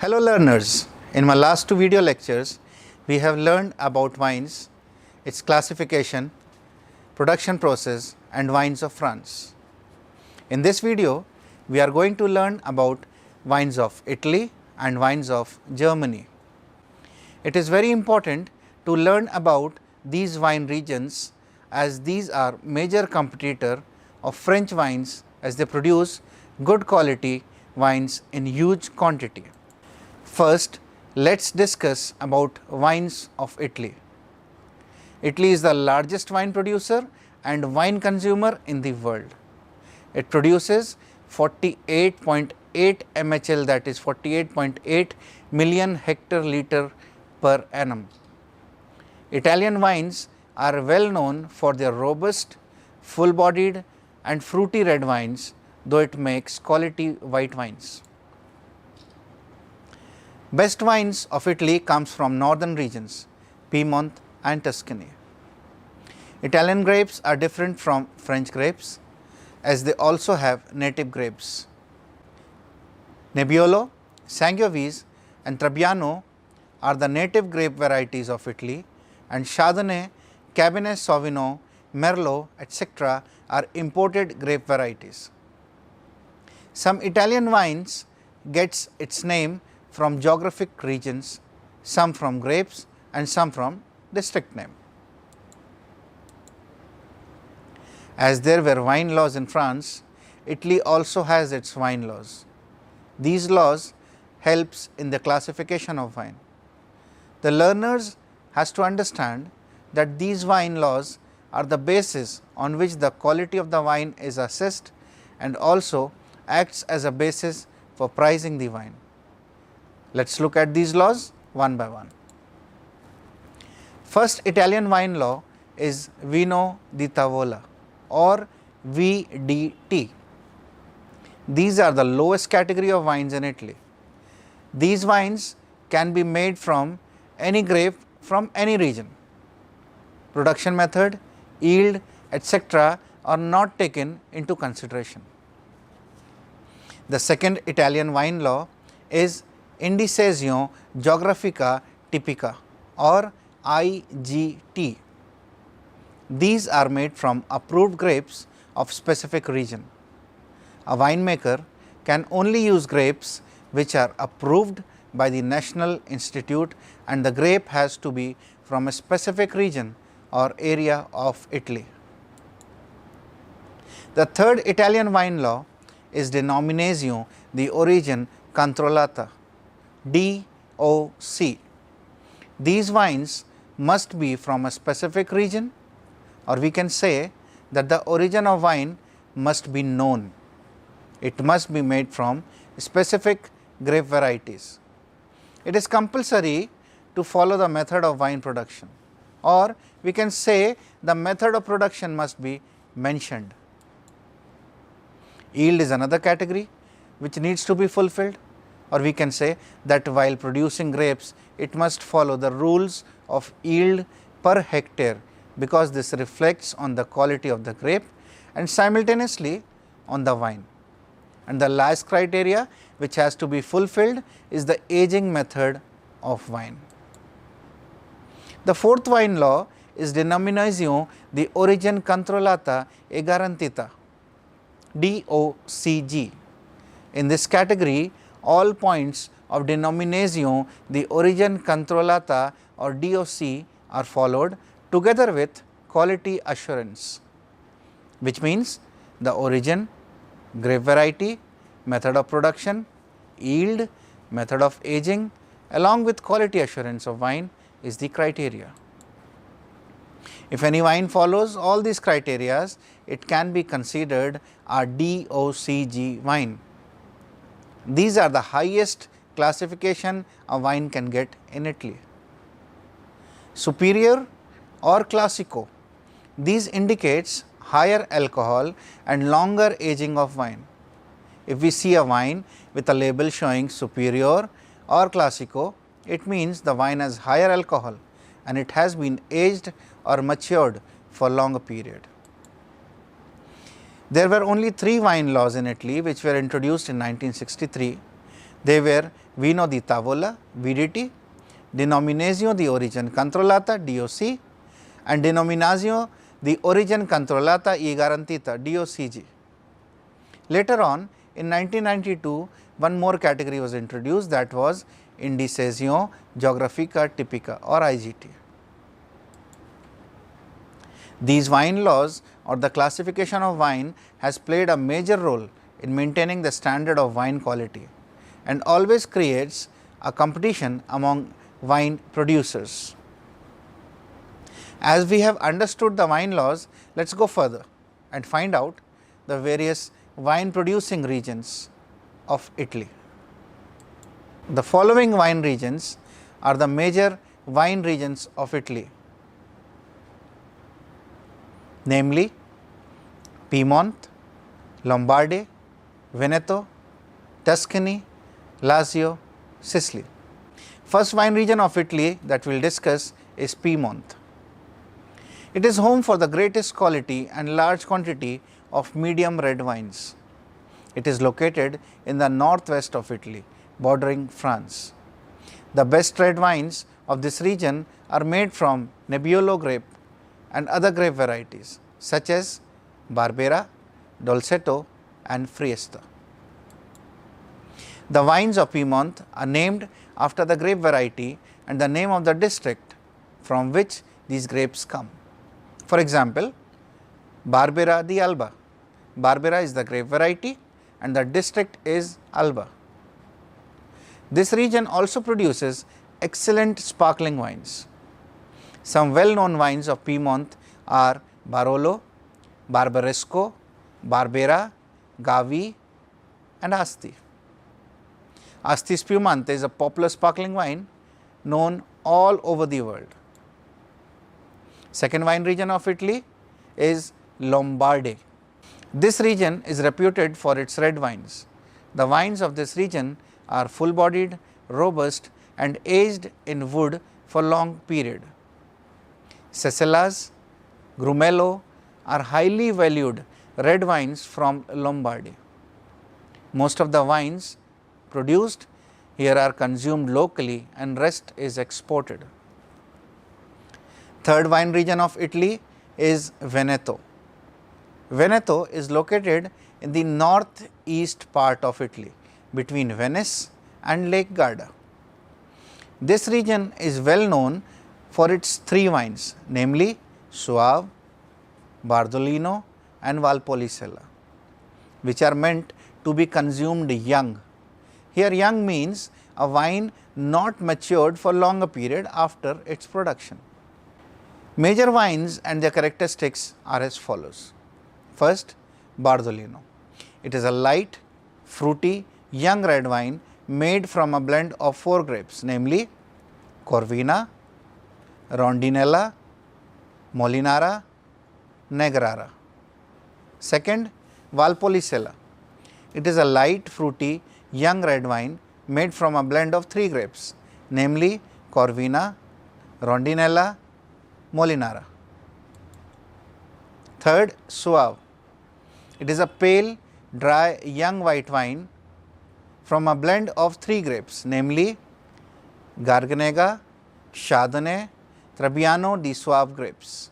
Hello learners, in my last two video lectures, we have learned about wines, its classification, production process and wines of France. In this video, we are going to learn about wines of Italy and wines of Germany. It is very important to learn about these wine regions as these are major competitor of French wines as they produce good quality wines in huge quantity. First, let us discuss about wines of Italy. Italy is the largest wine producer and wine consumer in the world. It produces 48.8 MHL, that is 48.8 million hectoliter per annum. Italian wines are well known for their robust, full-bodied and fruity red wines, though it makes quality white wines. Best wines of Italy comes from northern regions, Piedmont and Tuscany. Italian grapes are different from French grapes as they also have native grapes. Nebbiolo, Sangiovese and Trebbiano are the native grape varieties of Italy, and Chardonnay, Cabernet Sauvignon, Merlot etc. are imported grape varieties. Some Italian wines gets its name from geographic regions, some from grapes and some from district name. As there were wine laws in France, Italy also has its wine laws. These laws helps in the classification of wine. The learners has to understand that these wine laws are the basis on which the quality of the wine is assessed and also acts as a basis for pricing the wine. Let us look at these laws one by one. First Italian wine law is Vino di Tavola or VDT. These are the lowest category of wines in Italy. These wines can be made from any grape from any region. Production method, yield, etc. are not taken into consideration. The second Italian wine law is Indicazione Geografica Tipica or IGT. These are made from approved grapes of specific region. A winemaker can only use grapes which are approved by the National Institute, and the grape has to be from a specific region or area of Italy. The third Italian wine law is Denominazione di Origine Controllata, DOC. These wines must be from a specific region, or we can say that the origin of wine must be known. It must be made from specific grape varieties. It is compulsory to follow the method of wine production, or we can say the method of production must be mentioned. Yield is another category which needs to be fulfilled, or we can say that while producing grapes, it must follow the rules of yield per hectare, because this reflects on the quality of the grape and simultaneously on the wine. And the last criteria which has to be fulfilled is the aging method of wine. The fourth wine law is Denominazione di Origine Controllata e Garantita, DOCG. In this category, all points of Denominazione di Origine Controllata or DOC are followed together with quality assurance, which means the origin, grape variety, method of production, yield, method of aging along with quality assurance of wine is the criteria. If any wine follows all these criteria, it can be considered a DOCG wine. These are the highest classification a wine can get in Italy. Superior or Classico, these indicates higher alcohol and longer aging of wine. If we see a wine with a label showing Superior or Classico, it means the wine has higher alcohol and it has been aged or matured for longer period. There were only 3 wine laws in Italy which were introduced in 1963. They were Vino di Tavola, VDT, Denominazione di Origine Controllata, DOC, and Denominazione di Origine Controllata e Garantita, DOCG. Later on, in 1992, one more category was introduced, that was Indicazione Geografica Tipica, or IGT. These wine laws, or the classification of wine, has played a major role in maintaining the standard of wine quality and always creates a competition among wine producers. As we have understood the wine laws, let us go further and find out the various wine producing regions of Italy. The following wine regions are the major wine regions of Italy, namely Piedmont, Lombardy, Veneto, Tuscany, Lazio, Sicily. First wine region of Italy that we will discuss is Piedmont. It is home for the greatest quality and large quantity of medium red wines. It is located in the northwest of Italy, bordering France. The best red wines of this region are made from Nebbiolo grape and other grape varieties such as Barbera, Dolcetto and Fiesta. The wines of Piedmont are named after the grape variety and the name of the district from which these grapes come. For example, Barbera di Alba. Barbera is the grape variety and the district is Alba. This region also produces excellent sparkling wines. Some well-known wines of Piedmont are Barolo, Barbaresco, Barbera, Gavi and Asti. Asti Spumante is a popular sparkling wine known all over the world. Second wine region of Italy is Lombardy. This region is reputed for its red wines. The wines of this region are full-bodied, robust and aged in wood for long period. Cesellas, Grumello are highly valued red wines from Lombardy. Most of the wines produced here are consumed locally and rest is exported. Third wine region of Italy is Veneto. Veneto is located in the northeast part of Italy between Venice and Lake Garda. This region is well known for its three wines, namely Soave, Bardolino and Valpolicella, which are meant to be consumed young. Here young means a wine not matured for longer period after its production. Major wines and their characteristics are as follows. First, Bardolino. It is a light, fruity, young red wine made from a blend of 4 grapes, namely Corvina, Rondinella, Molinara, Negrara. Second, Valpolicella. It is a light, fruity, young red wine made from a blend of 3 grapes, namely Corvina, Rondinella, Molinara. Third, Soave. It is a pale, dry, young white wine from a blend of 3 grapes, namely Garganega, Chardonnay, Trebbiano di Soave grapes.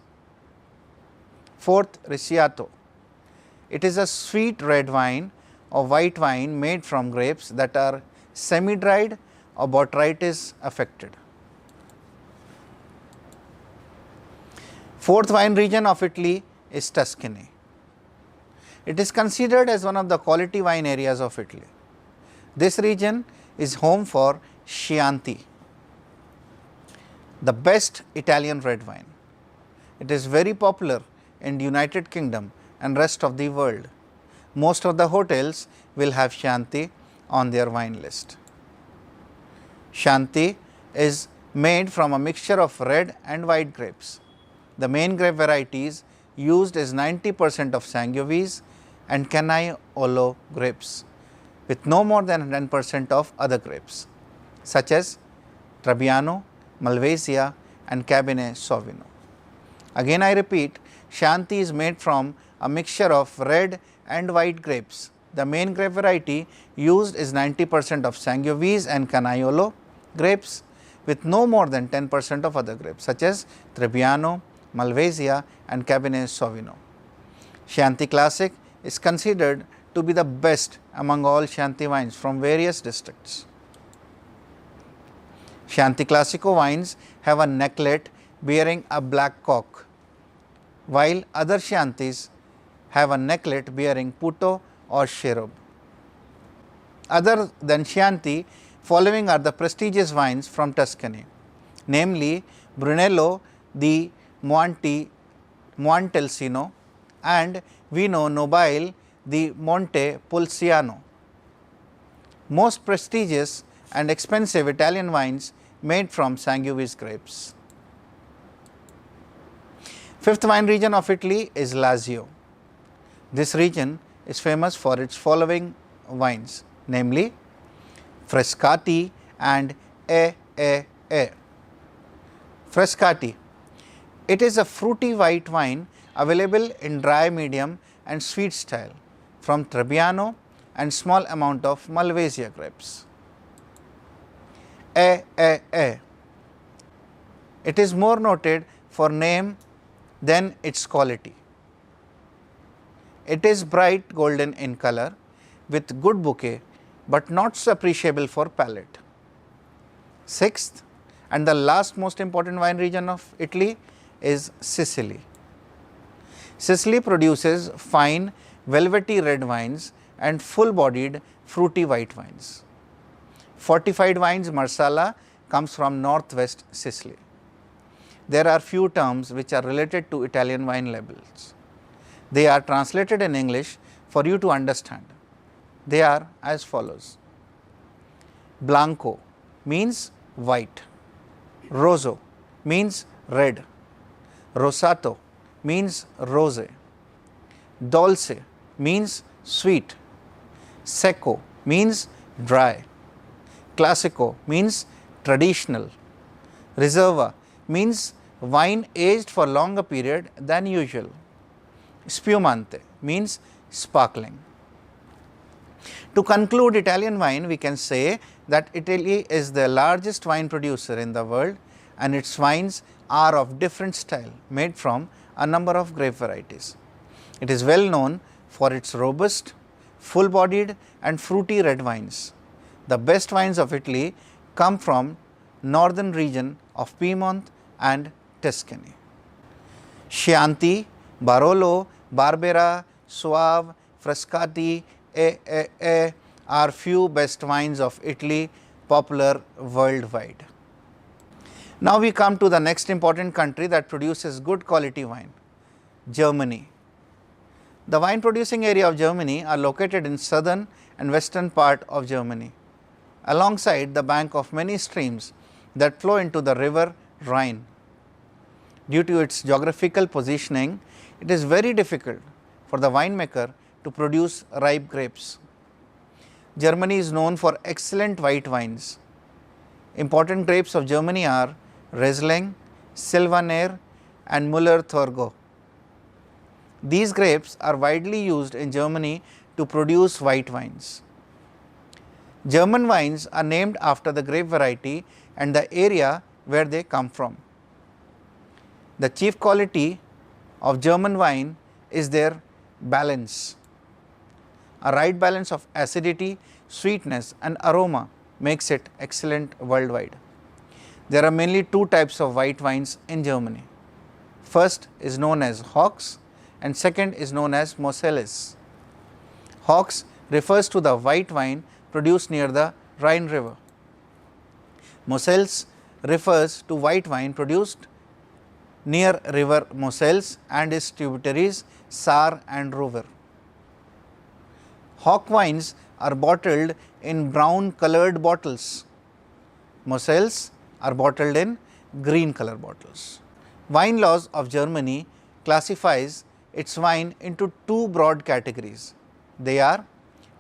Fourth, Ricciato. It is a sweet red wine or white wine made from grapes that are semi-dried or botrytis affected. Fourth wine region of Italy is Tuscany. It is considered as one of the quality wine areas of Italy. This region is home for Chianti, the best Italian red wine. It is very popular in the United Kingdom and rest of the world. Most of the hotels will have Chianti on their wine list. Chianti is made from a mixture of red and white grapes. The main grape varieties used is 90% of Sangiovese and Canaiolo grapes, with no more than 10% of other grapes such as Trebbiano, Malvasia and Cabernet Sauvignon. Again I repeat, Chianti is made from a mixture of red and white grapes the main grape variety used is 90% of Sangiovese and Canaiolo grapes, with no more than 10% of other grapes such as Trebbiano, Malvasia and Cabernet Sauvignon. Chianti Classic is considered to be the best among all Chianti wines from various districts. Chianti Classico wines have a necklet bearing a black cock, while other Chiantis have a necklet bearing Puto or Cherub. Other than Chianti, following are the prestigious wines from Tuscany, namely Brunello di Montelsino and Vino Nobile di Montepulciano. Most prestigious and expensive Italian wines made from Sangiovese grapes. Fifth wine region of Italy is Lazio. This region is famous for its following wines, namely Frascati and E. Frascati. It is a fruity white wine available in dry, medium and sweet style from Trebbiano and small amount of Malvasia grapes. E. It is more noted for name than its quality. It is bright golden in color with good bouquet, but not so appreciable for palate. Sixth and the last most important wine region of Italy is Sicily. Sicily produces fine velvety red wines and full-bodied fruity white wines. Fortified wines Marsala comes from northwest Sicily. There are few terms which are related to Italian wine labels. They are translated in English for you to understand. They are as follows: Blanco means white, Rosso means red, Rosato means rosé, Dolce means sweet, Secco means dry, Classico means traditional, Riserva means wine aged for longer period than usual, Spumante means sparkling. To conclude Italian wine, we can say that Italy is the largest wine producer in the world and its wines are of different style made from a number of grape varieties. It is well known for its robust, full-bodied and fruity red wines. The best wines of Italy come from northern region of Piedmont and Tuscany. Chianti, Barolo, Barbera, Soave, Frascati, are few best wines of Italy popular worldwide. Now we come to the next important country that produces good quality wine, Germany. The wine producing area of Germany are located in southern and western part of Germany, alongside the bank of many streams that flow into the river Rhine. Due to its geographical positioning, it is very difficult for the winemaker to produce ripe grapes. Germany is known for excellent white wines. Important grapes of Germany are Riesling, Sylvaner and Müller-Thurgau. These grapes are widely used in Germany to produce white wines. German wines are named after the grape variety and the area where they come from. The chief quality of German wine is their balance. A right balance of acidity, sweetness and aroma makes it excellent worldwide. There are mainly two types of white wines in Germany. First is known as Hochs and second is known as Moselles. Hochs refers to the white wine produced near the Rhine River. Moselles refers to white wine produced near river Moselles and its tributaries Saar and Ruhr. Hoch wines are bottled in brown colored bottles. Moselles are bottled in green color bottles. Wine laws of Germany classifies its wine into two broad categories. They are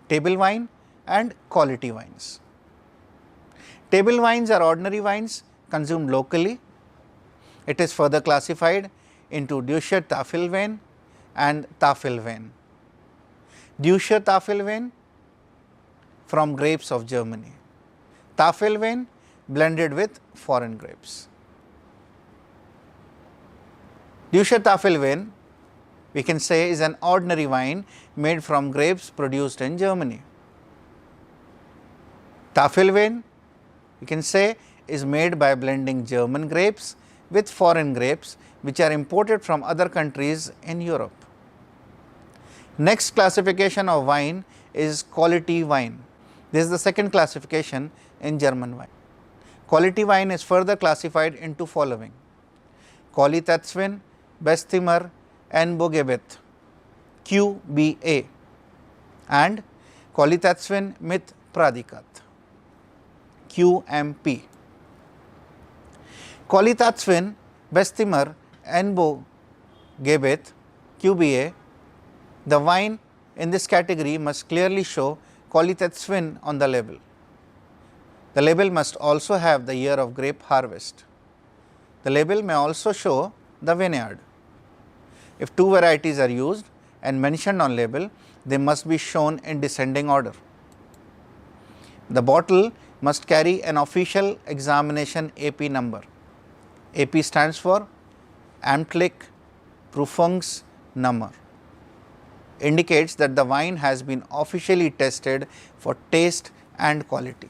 table wine and quality wines. Table wines are ordinary wines consumed locally. It is further classified into Deutscher Tafelwein and Tafelwein. Deutscher Tafelwein from grapes of Germany. Tafelwein blended with foreign grapes. Deutscher Tafelwein, we can say, is an ordinary wine made from grapes produced in Germany. Tafelwein, we can say, is made by blending German grapes with foreign grapes which are imported from other countries in Europe. Next classification of wine is quality wine. This is the second classification in German wine. Quality wine is further classified into following: Qualitätswein, Bestzimmer, Anbaugebiet, QBA, and Qualitätswein mit Prädikat, QMP. Qualitätswein, Bestzimmer, Anbaugebiet, QBA. The wine in this category must clearly show Qualitätswein on the label. The label must also have the year of grape harvest. The label may also show the vineyard. If two varieties are used and mentioned on label, they must be shown in descending order. The bottle must carry an official examination AP number. AP stands for Amtlich Prüfungsnummer. Indicates that the wine has been officially tested for taste and quality.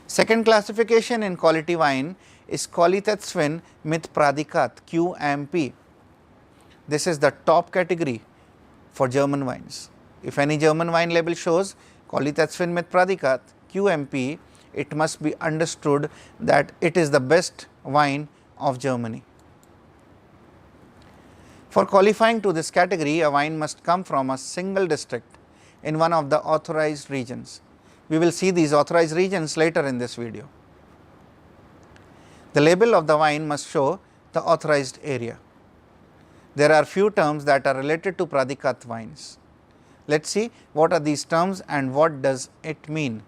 Second classification in quality wine is Qualitätswein mit Prädikat, QMP. This is the top category for German wines. If any German wine label shows Qualitätswein mit Prädikat, QMP, it must be understood that it is the best wine of Germany. For qualifying to this category, a wine must come from a single district in one of the authorized regions. We will see these authorized regions later in this video. The label of the wine must show the authorized area. There are few terms that are related to Prädikat wines. Let us see what are these terms and what does it mean.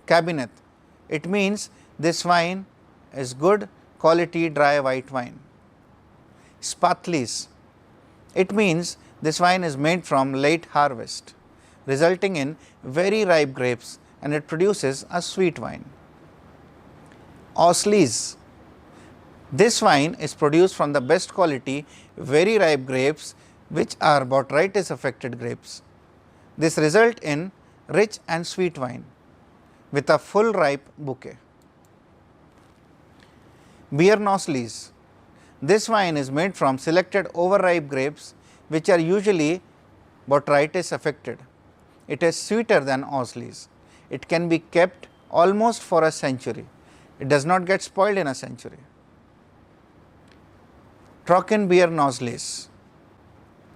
Cabinet, it means this wine is good quality dry white wine. Spätlese, it means this wine is made from late harvest, resulting in very ripe grapes, and it produces a sweet wine. Auslese, this wine is produced from the best quality very ripe grapes which are botrytis affected grapes. This result in rich and sweet wine with a full ripe bouquet. Beerenauslese, this wine is made from selected overripe grapes which are usually botrytis affected. It is sweeter than Auslese. It can be kept almost for a century. It does not get spoiled in a century. Trockenbeerenauslese.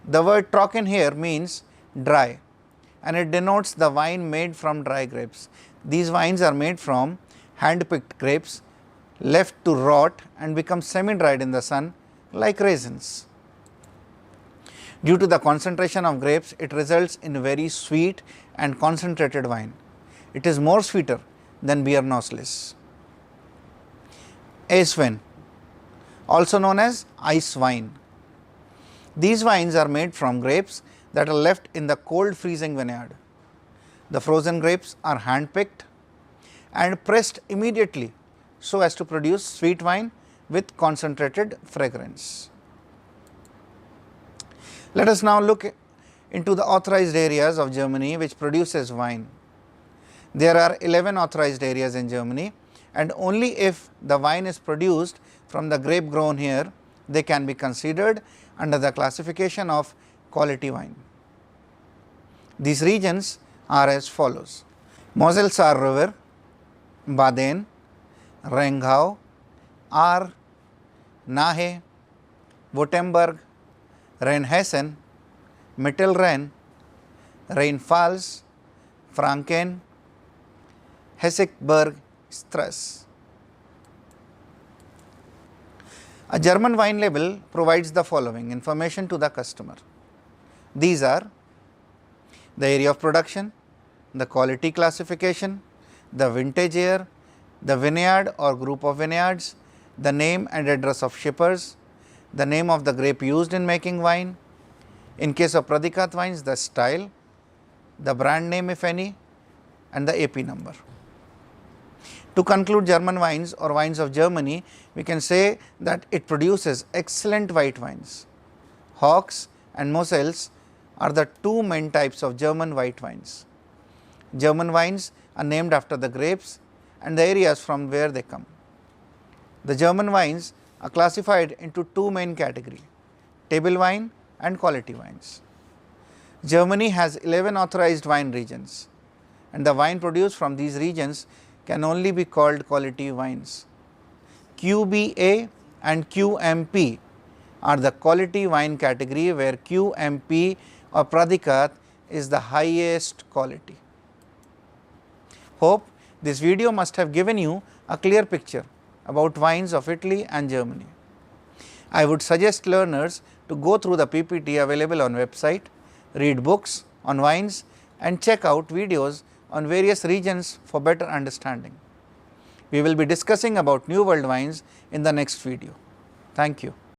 The word trocken here means dry, and it denotes the wine made from dry grapes. These wines are made from hand-picked grapes left to rot and become semi-dried in the sun like raisins. Due to the concentration of grapes, it results in very sweet and concentrated wine. It is more sweeter than Beerenauslese. Eiswein, also known as ice wine. These wines are made from grapes that are left in the cold freezing vineyard. The frozen grapes are hand-picked and pressed immediately so as to produce sweet wine with concentrated fragrance. Let us now look into the authorized areas of Germany which produces wine. There are 11 authorized areas in Germany, and only if the wine is produced from the grape grown here, they can be considered under the classification of quality wine. These regions are as follows: Mosel-Saar River, Baden, Rheingau, Ahr, Nahe, Württemberg, Rheinhessen, Mittelrhein, Rheinpfalz, Franken, Hesse-Berg, Struss. A German wine label provides the following information to the customer. These are the area of production, the quality classification, the vintage year, the vineyard or group of vineyards, the name and address of shippers, the name of the grape used in making wine, In case of Pradikat wines, the style, the brand name if any, and the AP number. To conclude German wines or wines of Germany, we can say that it produces excellent white wines. Hocks and Mosels are the two main types of German white wines. German wines are named after the grapes and the areas from where they come. The German wines are classified into two main categories, table wine and quality wines. Germany has 11 authorized wine regions, and the wine produced from these regions can only be called quality wines. QBA and QMP are the quality wine category, where QMP or Pradikat is the highest quality. Hope this video must have given you a clear picture about wines of Italy and Germany. I would suggest learners to go through the PPT available on website, read books on wines and check out videos on various regions for better understanding. We will be discussing about New World wines in the next video. Thank you.